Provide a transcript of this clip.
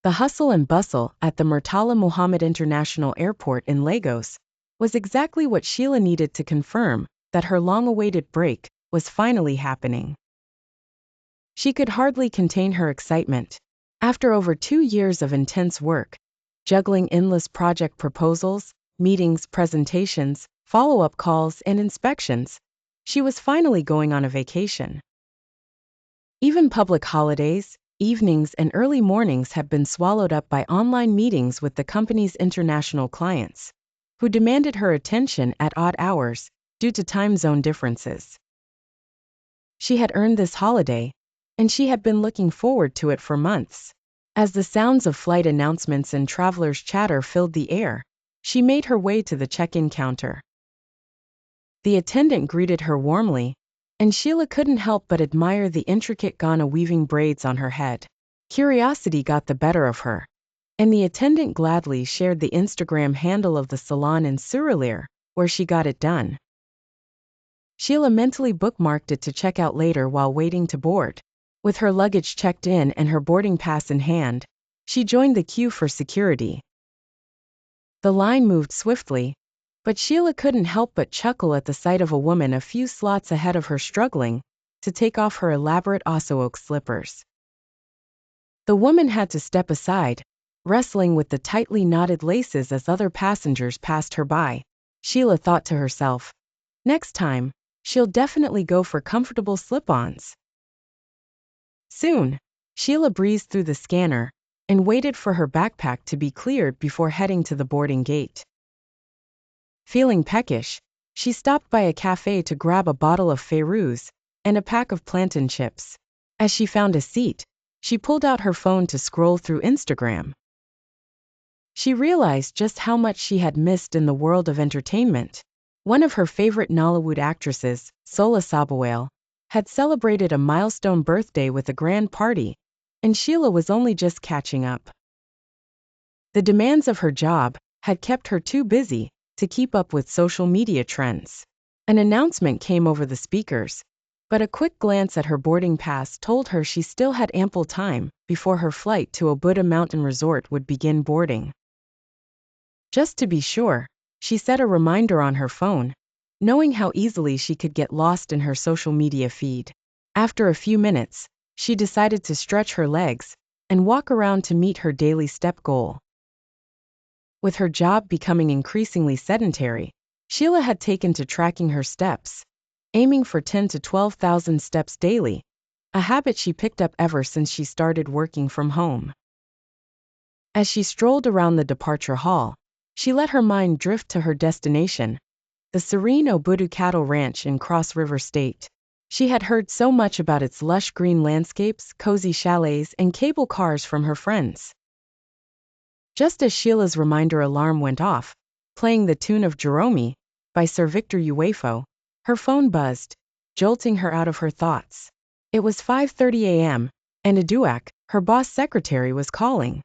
The hustle and bustle at the Murtala Muhammad International Airport in Lagos was exactly what Sheila needed to confirm that her long-awaited break was finally happening. She could hardly contain her excitement. After over 2 years of intense work, juggling endless project proposals, meetings, presentations, follow-up calls, and inspections, she was finally going on a vacation. Even public holidays, evenings, and early mornings had been swallowed up by online meetings with the company's international clients, who demanded her attention at odd hours due to time zone differences. She had earned this holiday, and she had been looking forward to it for months. As the sounds of flight announcements and travelers' chatter filled the air, she made her way to the check-in counter. The attendant greeted her warmly, and Sheila couldn't help but admire the intricate Ghana weaving braids on her head. Curiosity got the better of her, and the attendant gladly shared the Instagram handle of the salon in Surulere, where she got it done. Sheila mentally bookmarked it to check out later while waiting to board. With her luggage checked in and her boarding pass in hand, she joined the queue for security. The line moved swiftly, but Sheila couldn't help but chuckle at the sight of a woman a few slots ahead of her struggling to take off her elaborate osso oak slippers. The woman had to step aside, wrestling with the tightly knotted laces as other passengers passed her by. Sheila thought to herself, next time, she'll definitely go for comfortable slip-ons. Soon, Sheila breezed through the scanner and waited for her backpack to be cleared before heading to the boarding gate. Feeling peckish, she stopped by a cafe to grab a bottle of Fayrouz and a pack of plantain chips. As she found a seat, she pulled out her phone to scroll through Instagram. She realized just how much she had missed in the world of entertainment. One of her favorite Nollywood actresses, Sola Sobowale, had celebrated a milestone birthday with a grand party, and Sheila was only just catching up. The demands of her job had kept her too busy to keep up with social media trends. An announcement came over the speakers, but a quick glance at her boarding pass told her she still had ample time before her flight to Obuda Mountain Resort would begin boarding. Just to be sure, she set a reminder on her phone, knowing how easily she could get lost in her social media feed. After a few minutes, she decided to stretch her legs and walk around to meet her daily step goal. With her job becoming increasingly sedentary, Sheila had taken to tracking her steps, aiming for 10 to 12,000 steps daily, a habit she picked up ever since she started working from home. As she strolled around the departure hall, she let her mind drift to her destination, the serene Obudu Cattle Ranch in Cross River State. She had heard so much about its lush green landscapes, cozy chalets, and cable cars from her friends. Just as Sheila's reminder alarm went off, playing the tune of Jerome by Sir Victor Uwefo, her phone buzzed, jolting her out of her thoughts. It was 5:30 a.m., and Aduak, her boss secretary, was calling.